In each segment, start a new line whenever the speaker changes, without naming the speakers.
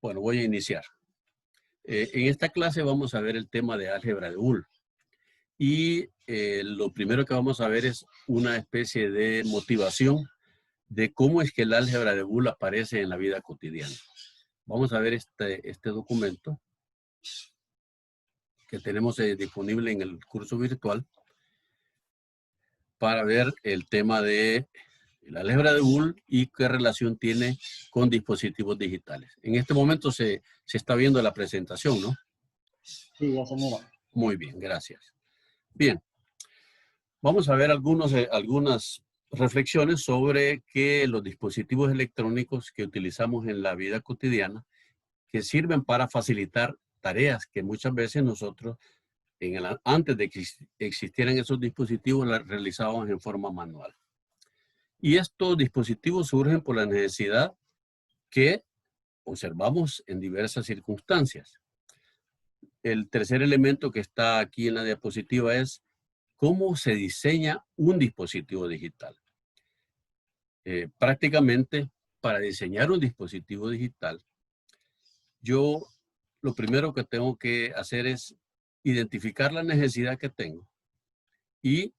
Bueno, voy a iniciar. En esta clase vamos a ver el tema de álgebra de Boole. Y lo primero que vamos a ver es una especie de motivación de cómo es que el álgebra de Boole aparece en la vida cotidiana. Vamos a ver este documento que tenemos disponible en el curso virtual para ver el tema de la álgebra de Boole y qué relación tiene con dispositivos digitales. En este momento se está viendo la presentación, ¿no?
Sí, ya se mira.
Muy bien, gracias. Bien, vamos a ver algunas reflexiones sobre que los dispositivos electrónicos que utilizamos en la vida cotidiana que sirven para facilitar tareas que muchas veces nosotros, antes de que existieran esos dispositivos, las realizábamos en forma manual. Y estos dispositivos surgen por la necesidad que observamos en diversas circunstancias. El tercer elemento que está aquí en la diapositiva es cómo se diseña un dispositivo digital. Prácticamente, para diseñar un dispositivo digital, yo lo primero que tengo que hacer es identificar la necesidad que tengo y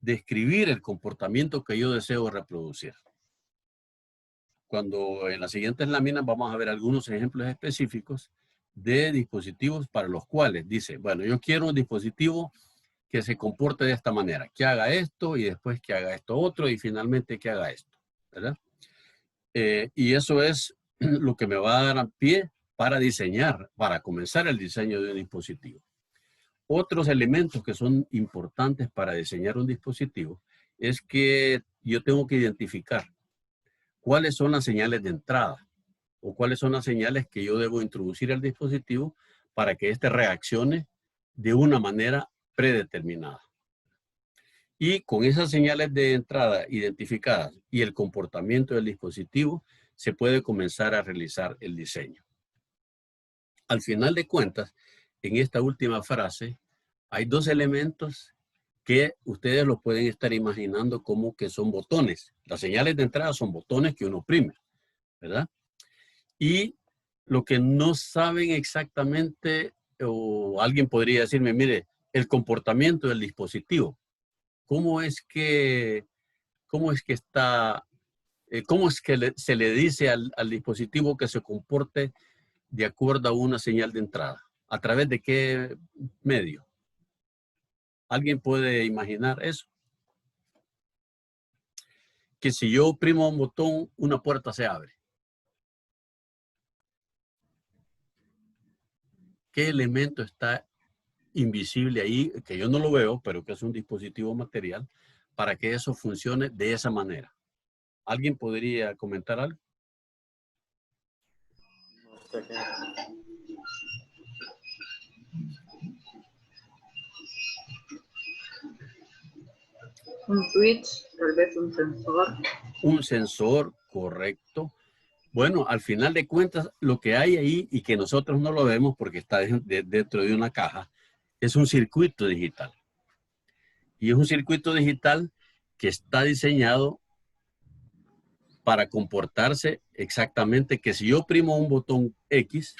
describir el comportamiento que yo deseo reproducir. Cuando en las siguientes láminas vamos a ver algunos ejemplos específicos de dispositivos para los cuales dice, bueno, yo quiero un dispositivo que se comporte de esta manera, que haga esto y después que haga esto otro y finalmente que haga esto, ¿verdad? Y eso es lo que me va a dar pie para diseñar, para comenzar el diseño de un dispositivo. Otros elementos que son importantes para diseñar un dispositivo es que yo tengo que identificar cuáles son las señales de entrada o cuáles son las señales que yo debo introducir al dispositivo para que éste reaccione de una manera predeterminada. Y con esas señales de entrada identificadas y el comportamiento del dispositivo, se puede comenzar a realizar el diseño. Al final de cuentas, en esta última frase, hay dos elementos que ustedes los pueden estar imaginando como que son botones. Las señales de entrada son botones que uno oprime, ¿verdad? Y lo que no saben exactamente, o alguien podría decirme, mire, el comportamiento del dispositivo. ¿Cómo es que se le dice al dispositivo que se comporte de acuerdo a una señal de entrada? ¿A través de qué medio? ¿Alguien puede imaginar eso? Que si yo oprimo un botón, una puerta se abre. ¿Qué elemento está invisible ahí, que yo no lo veo, pero que es un dispositivo material, para que eso funcione de esa manera? ¿Alguien podría comentar algo?
No sé qué.
Un switch, tal vez un sensor.
Un sensor, correcto. Bueno, al final de cuentas, lo que hay ahí y que nosotros no lo vemos porque está dentro de una caja, es un circuito digital. Y es un circuito digital que está diseñado para comportarse exactamente que si yo oprimo un botón X,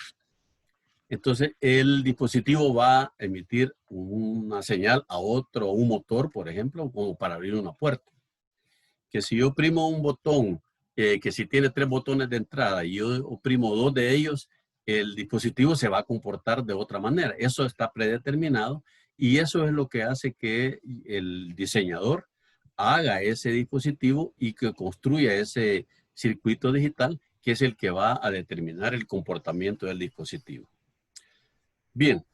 entonces el dispositivo va a emitir una señal a un motor, por ejemplo, como para abrir una puerta. Que si yo oprimo un botón, que si tiene 3 botones de entrada y yo oprimo 2 de ellos, el dispositivo se va a comportar de otra manera. Eso está predeterminado y eso es lo que hace que el diseñador haga ese dispositivo y que construya ese circuito digital que es el que va a determinar el comportamiento del dispositivo. Bien,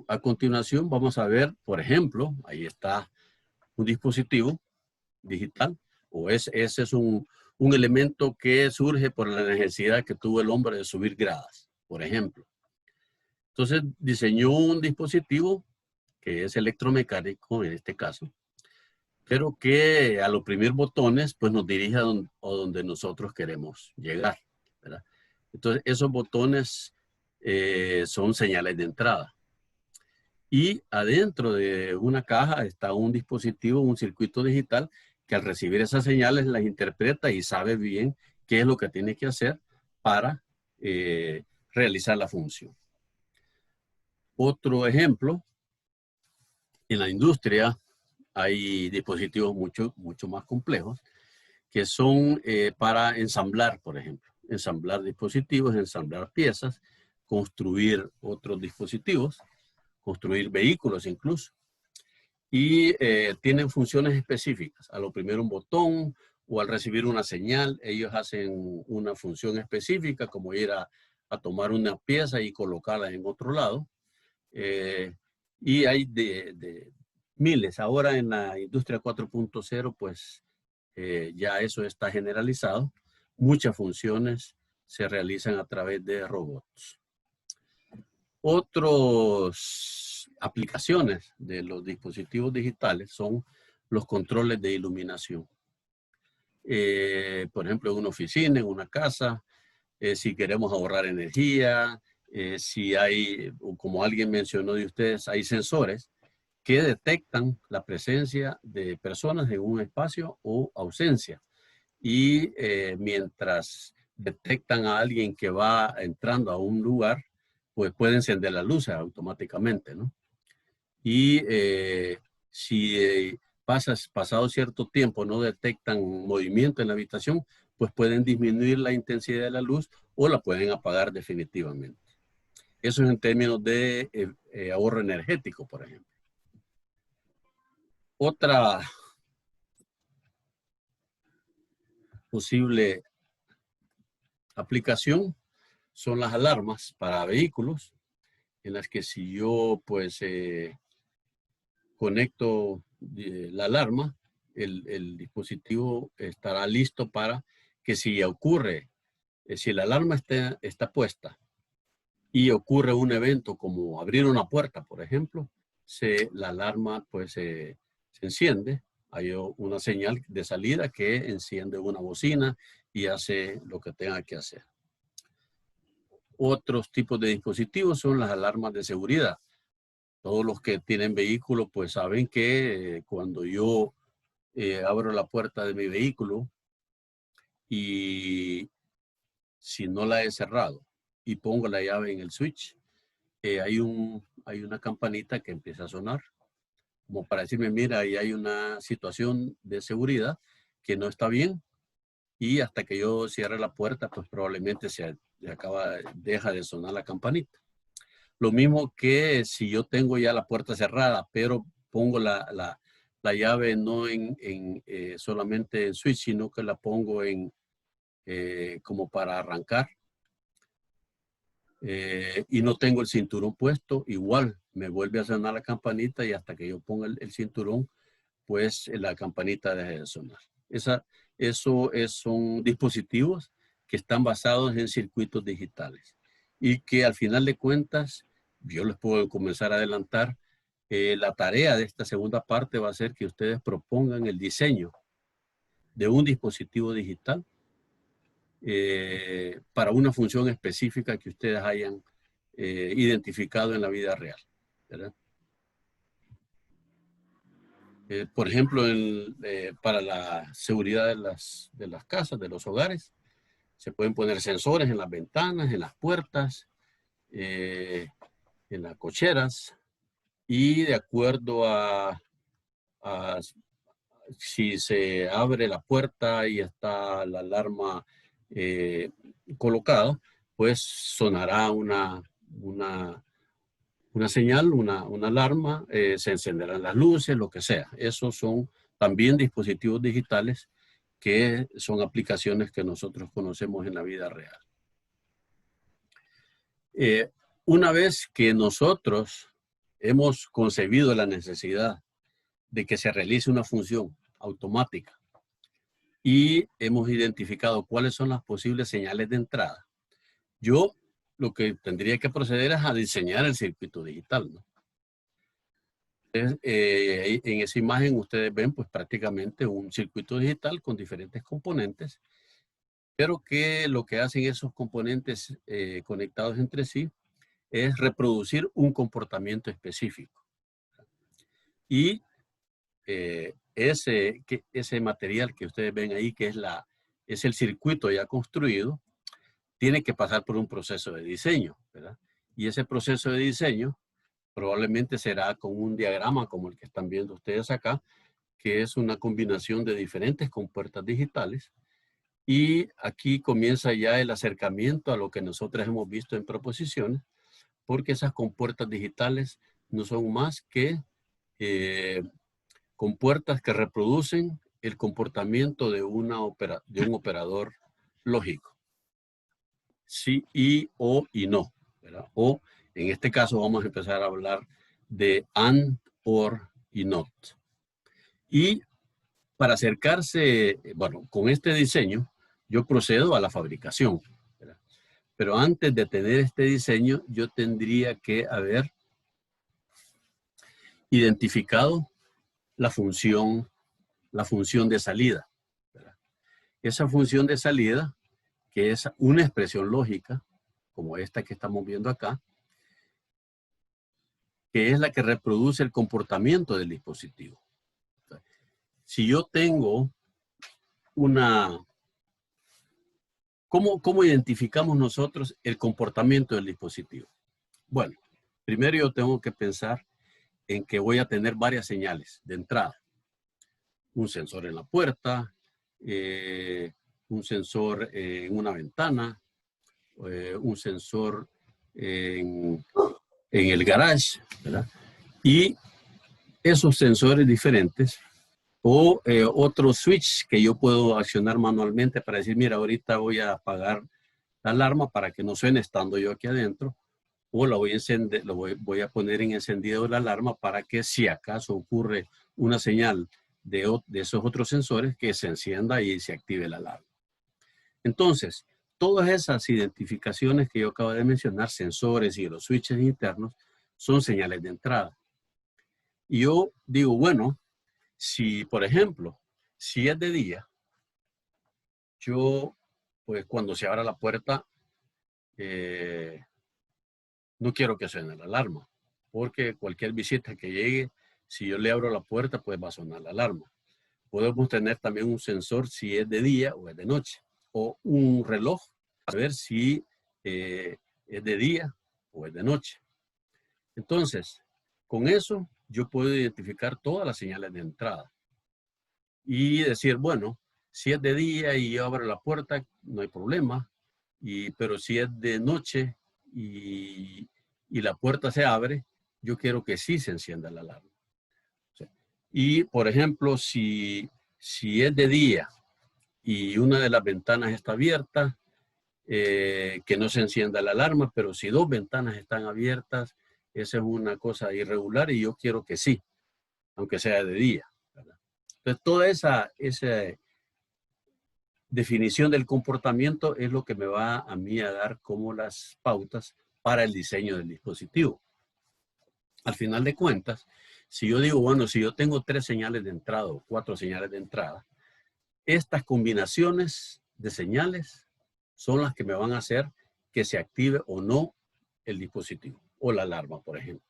a continuación vamos a ver, por ejemplo, ahí está un dispositivo digital, o ese es un elemento que surge por la necesidad que tuvo el hombre de subir gradas, por ejemplo. Entonces diseñó un dispositivo que es electromecánico en este caso, pero que al oprimir botones pues nos dirige a donde nosotros queremos llegar, ¿verdad? Entonces esos botones son señales de entrada. Y adentro de una caja está un dispositivo, un circuito digital, que al recibir esas señales las interpreta y sabe bien qué es lo que tiene que hacer para realizar la función. Otro ejemplo, en la industria hay dispositivos mucho más complejos que son para ensamblar, por ejemplo. Ensamblar dispositivos, ensamblar piezas, construir otros dispositivos, construir vehículos incluso. Y tienen funciones específicas. A lo primero un botón o al recibir una señal, ellos hacen una función específica como ir a tomar una pieza y colocarla en otro lado. Y hay de miles. Ahora en la industria 4.0, pues ya eso está generalizado. Muchas funciones se realizan a través de robots. Otras aplicaciones de los dispositivos digitales son los controles de iluminación. Por ejemplo, en una oficina, en una casa, si queremos ahorrar energía, si hay, como alguien mencionó de ustedes, hay sensores que detectan la presencia de personas en un espacio o ausencia. Y mientras detectan a alguien que va entrando a un lugar, pues puede encender las luces automáticamente, ¿no? Y si pasado cierto tiempo no detectan movimiento en la habitación, pues pueden disminuir la intensidad de la luz o la pueden apagar definitivamente. Eso es en términos de ahorro energético, por ejemplo. Otra posible aplicación son las alarmas para vehículos, en las que si yo pues conecto la alarma, el dispositivo estará listo para que si ocurre, si la alarma está puesta y ocurre un evento como abrir una puerta, por ejemplo, la alarma pues se enciende. Hay una señal de salida que enciende una bocina y hace lo que tenga que hacer. Otros tipos de dispositivos son las alarmas de seguridad. Todos los que tienen vehículo pues saben que cuando yo abro la puerta de mi vehículo y si no la he cerrado y pongo la llave en el switch, hay una campanita que empieza a sonar como para decirme, mira, ahí hay una situación de seguridad que no está bien y hasta que yo cierre la puerta pues probablemente deja de sonar la campanita. Lo mismo que si yo tengo ya la puerta cerrada, pero pongo la llave no solamente en switch, sino que la pongo como para arrancar. Y no tengo el cinturón puesto, igual me vuelve a sonar la campanita y hasta que yo ponga el cinturón, pues la campanita deja de sonar. Son dispositivos que están basados en circuitos digitales y que al final de cuentas, yo les puedo comenzar a adelantar, la tarea de esta segunda parte va a ser que ustedes propongan el diseño de un dispositivo digital para una función específica que ustedes hayan identificado en la vida real, ¿verdad? Por ejemplo, para la seguridad de las casas, de los hogares, se pueden poner sensores en las ventanas, en las puertas, en las cocheras, y de acuerdo a si se abre la puerta y está la alarma colocada, pues sonará una señal, una alarma, se encenderán las luces, lo que sea. Esos son también dispositivos digitales que son aplicaciones que nosotros conocemos en la vida real. Una vez que nosotros hemos concebido la necesidad de que se realice una función automática y hemos identificado cuáles son las posibles señales de entrada, yo lo que tendría que proceder es a diseñar el circuito digital, ¿no? Entonces, en esa imagen ustedes ven pues prácticamente un circuito digital con diferentes componentes, pero que lo que hacen esos componentes conectados entre sí es reproducir un comportamiento específico. Y ese material que ustedes ven ahí, que es el circuito ya construido, tiene que pasar por un proceso de diseño, ¿verdad? Y ese proceso de diseño probablemente será con un diagrama como el que están viendo ustedes acá, que es una combinación de diferentes compuertas digitales. Y aquí comienza ya el acercamiento a lo que nosotros hemos visto en proposiciones, porque esas compuertas digitales no son más que compuertas que reproducen el comportamiento de un operador lógico. Sí, y, o y no, ¿verdad? O en este caso vamos a empezar a hablar de and, or y not. Y para acercarse, bueno, con este diseño, yo procedo a la fabricación, ¿verdad? Pero antes de tener este diseño, yo tendría que haber identificado la función de salida, ¿verdad? Esa función de salida, que es una expresión lógica, como esta que estamos viendo acá, que es la que reproduce el comportamiento del dispositivo. Si yo tengo una... ¿Cómo identificamos nosotros el comportamiento del dispositivo? Bueno, primero yo tengo que pensar en que voy a tener varias señales de entrada. Un sensor en la puerta, un sensor en una ventana, un sensor en el garage, ¿verdad? Y esos sensores diferentes o otro switch que yo puedo accionar manualmente para decir, mira, ahorita voy a apagar la alarma para que no suene estando yo aquí adentro, o la voy a encender, voy a poner en encendido la alarma para que si acaso ocurre una señal de esos otros sensores, que se encienda y se active la alarma. Entonces, todas esas identificaciones que yo acabo de mencionar, sensores y los switches internos, son señales de entrada. Y yo digo, bueno, si, por ejemplo, si es de día, yo, pues cuando se abra la puerta, no quiero que suene la alarma, porque cualquier visita que llegue, si yo le abro la puerta, pues va a sonar la alarma. Podemos tener también un sensor si es de día o es de noche, o un reloj, a ver si es de día o es de noche. Entonces, con eso yo puedo identificar todas las señales de entrada y decir, bueno, si es de día y yo abro la puerta, no hay problema, pero si es de noche y la puerta se abre, yo quiero que sí se encienda la alarma. Y, por ejemplo, si es de día y una de las ventanas está abierta, que no se encienda la alarma, pero si dos ventanas están abiertas, esa es una cosa irregular y yo quiero que sí, aunque sea de día, ¿verdad? Entonces, toda esa definición del comportamiento es lo que me va a mí a dar como las pautas para el diseño del dispositivo. Al final de cuentas, si yo digo, bueno, si yo tengo 3 señales de entrada o 4 señales de entrada, estas combinaciones de señales son las que me van a hacer que se active o no el dispositivo o la alarma, por ejemplo.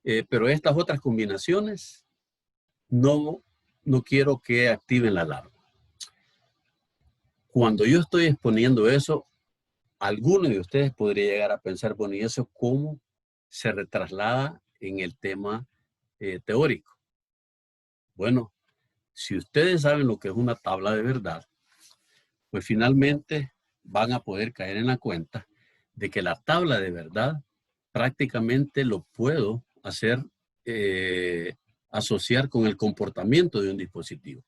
Pero estas otras combinaciones no quiero que activen la alarma. Cuando yo estoy exponiendo eso, alguno de ustedes podría llegar a pensar, bueno, ¿y eso cómo se retraslada en el tema teórico? Bueno, si ustedes saben lo que es una tabla de verdad, pues finalmente van a poder caer en la cuenta de que la tabla de verdad prácticamente lo puedo hacer asociar con el comportamiento de un dispositivo.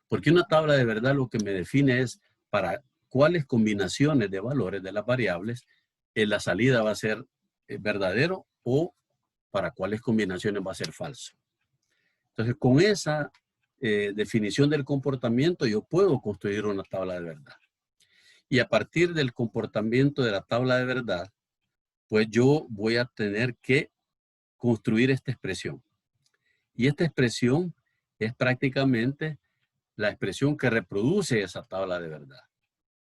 Porque una tabla de verdad lo que me define es para cuáles combinaciones de valores de las variables la salida va a ser verdadero o para cuáles combinaciones va a ser falso. Entonces, con esa definición del comportamiento, yo puedo construir una tabla de verdad. Y a partir del comportamiento de la tabla de verdad, pues yo voy a tener que construir esta expresión. Y esta expresión es prácticamente la expresión que reproduce esa tabla de verdad.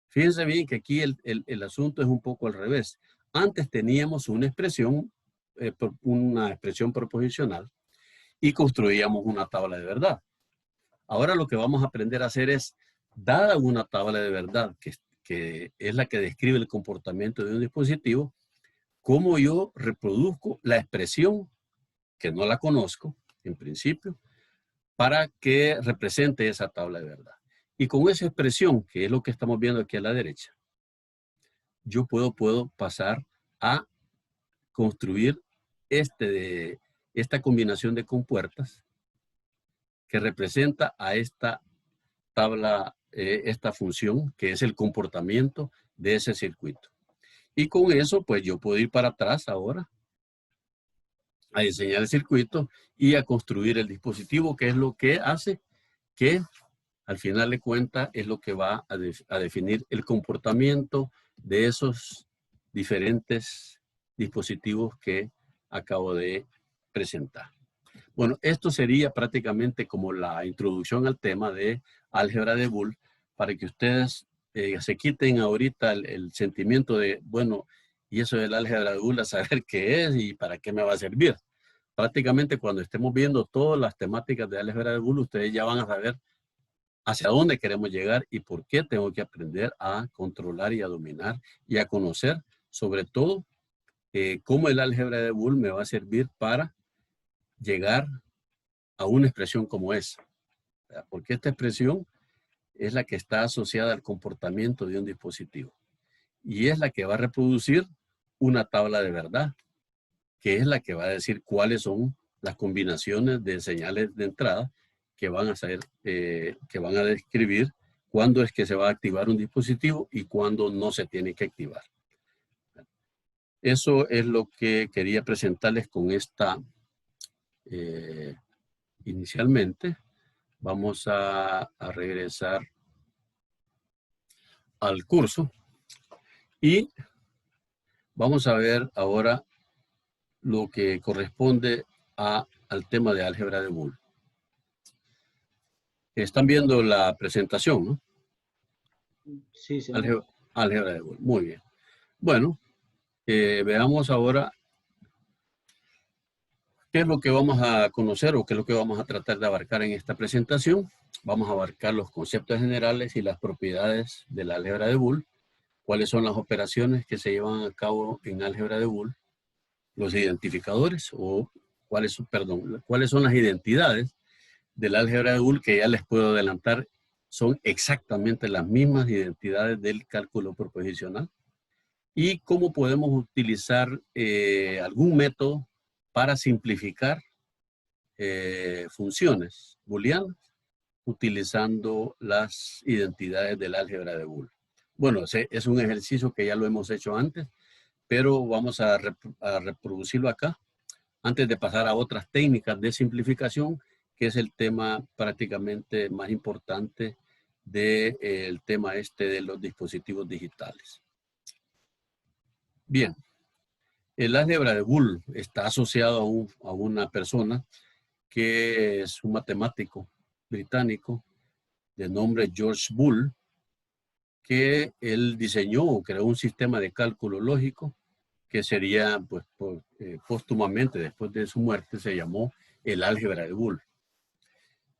Fíjense bien que aquí el asunto es un poco al revés. Antes teníamos una expresión proposicional y construíamos una tabla de verdad. Ahora lo que vamos a aprender a hacer es, dada una tabla de verdad que que es la que describe el comportamiento de un dispositivo, cómo yo reproduzco la expresión, que no la conozco en principio, para que represente esa tabla de verdad. Y con esa expresión, que es lo que estamos viendo aquí a la derecha, yo puedo pasar a construir esta combinación de compuertas que representa a esta tabla, esta función, que es el comportamiento de ese circuito. Y con eso, pues yo puedo ir para atrás ahora a diseñar el circuito y a construir el dispositivo, que es lo que hace que al final de cuentas es lo que va a definir el comportamiento de esos diferentes dispositivos que acabo de presentar. Bueno, esto sería prácticamente como la introducción al tema de álgebra de Boole, para que ustedes se quiten ahorita el sentimiento de, bueno, y eso del álgebra de Boole, a saber qué es y para qué me va a servir. Prácticamente cuando estemos viendo todas las temáticas de álgebra de Boole, ustedes ya van a saber hacia dónde queremos llegar y por qué tengo que aprender a controlar y a dominar y a conocer, sobre todo, cómo el álgebra de Boole me va a servir para llegar a una expresión como esa. Porque esta expresión es la que está asociada al comportamiento de un dispositivo. Y es la que va a reproducir una tabla de verdad, que es la que va a decir cuáles son las combinaciones de señales de entrada que van a ser, que van a describir cuándo es que se va a activar un dispositivo y cuándo no se tiene que activar. Eso es lo que quería presentarles con esta inicialmente. Vamos a regresar al curso y vamos a ver ahora lo que corresponde al tema de álgebra de Boole. Están viendo la presentación, ¿no?
Sí, señor.
Álgebra de Boole. Muy bien. Bueno, veamos ahora qué es lo que vamos a conocer o qué es lo que vamos a tratar de abarcar en esta presentación. Vamos a abarcar los conceptos generales y las propiedades de la álgebra de Boole, cuáles son las operaciones que se llevan a cabo en álgebra de Boole, los identificadores o cuáles son las identidades del álgebra de Boole, que ya les puedo adelantar son exactamente las mismas identidades del cálculo proposicional, y cómo podemos utilizar algún método para simplificar funciones booleanas utilizando las identidades del álgebra de Boole. Bueno, es un ejercicio que ya lo hemos hecho antes, pero vamos a reproducirlo acá antes de pasar a otras técnicas de simplificación, que es el tema prácticamente más importante del tema de los dispositivos digitales. Bien, el álgebra de Boole está asociado a una persona que es un matemático británico de nombre George Boole, que él diseñó o creó un sistema de cálculo lógico que sería, pues, póstumamente, después de su muerte, se llamó el álgebra de Boole.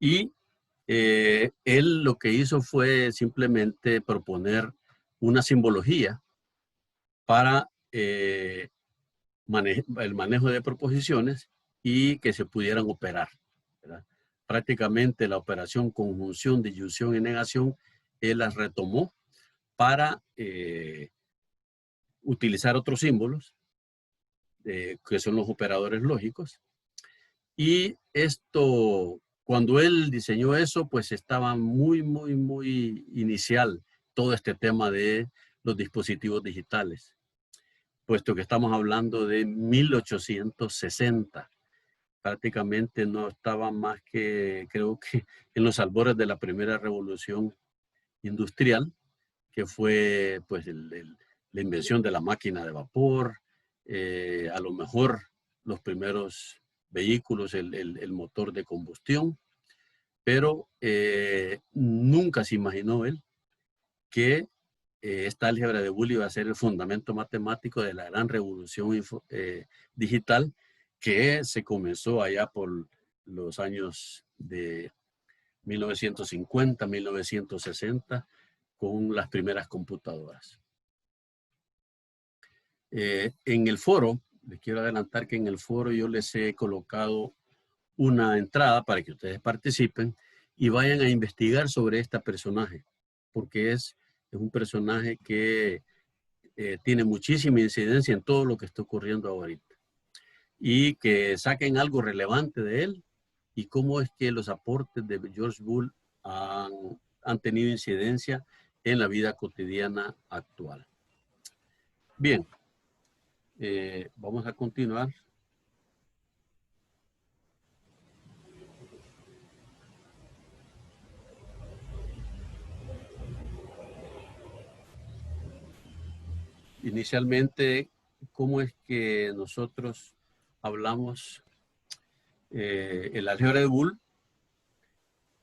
Y él lo que hizo fue simplemente proponer una simbología para el manejo de proposiciones y que se pudieran operar, ¿verdad? Prácticamente la operación conjunción, disyunción y negación, él las retomó para utilizar otros símbolos, que son los operadores lógicos. Y esto, cuando él diseñó eso, pues estaba muy inicial todo este tema de los dispositivos digitales, puesto que estamos hablando de 1860. Prácticamente no estaba más que, creo que en los albores de la primera revolución industrial, que fue pues la invención de la máquina de vapor, a lo mejor los primeros vehículos, el motor de combustión, pero nunca se imaginó él que esta álgebra de Boole iba a ser el fundamento matemático de la gran revolución digital que se comenzó allá por los años de 1950, 1960, con las primeras computadoras. En el foro, les quiero adelantar que en el foro yo les he colocado una entrada para que ustedes participen y vayan a investigar sobre este personaje, porque es un personaje que tiene muchísima incidencia en todo lo que está ocurriendo ahorita. Y que saquen algo relevante de él y cómo es que los aportes de George Bull han tenido incidencia en la vida cotidiana actual. Bien, vamos a continuar. Inicialmente, ¿cómo es que nosotros hablamos el álgebra de Boole?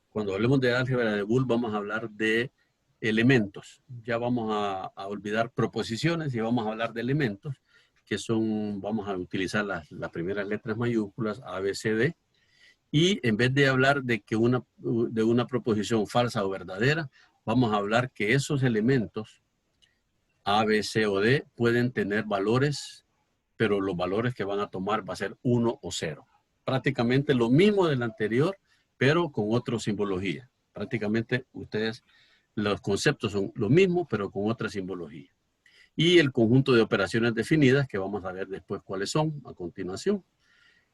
Cuando hablemos de álgebra de Boole vamos a hablar de elementos. Ya vamos a olvidar proposiciones y vamos a hablar de elementos, que son, vamos a utilizar las primeras letras mayúsculas, A, B, C, D. Y en vez de hablar de una proposición falsa o verdadera, vamos a hablar que esos elementos A, B, C o D pueden tener valores, pero los valores que van a tomar va a ser 1 o 0. Prácticamente lo mismo del anterior, pero con otra simbología. Prácticamente ustedes, los conceptos son los mismos, pero con otra simbología. Y el conjunto de operaciones definidas, que vamos a ver después cuáles son a continuación.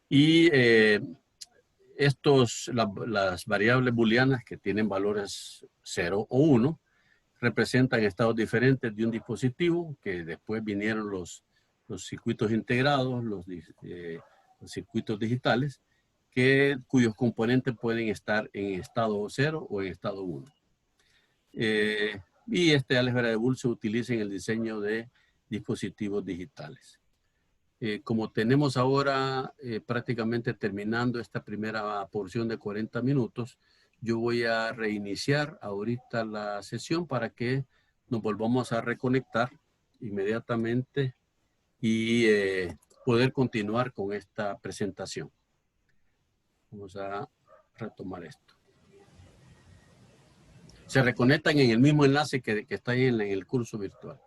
Y las variables booleanas que tienen valores 0 o 1, representan estados diferentes de un dispositivo, que después vinieron los circuitos integrados, los circuitos digitales, cuyos componentes pueden estar en estado 0 o en estado 1. Y este álgebra de Boole se utiliza en el diseño de dispositivos digitales. Como tenemos ahora prácticamente terminando esta primera porción de 40 minutos, yo voy a reiniciar ahorita la sesión para que nos volvamos a reconectar inmediatamente y poder continuar con esta presentación. Vamos a retomar esto. Se reconectan en el mismo enlace que está ahí en el curso virtual.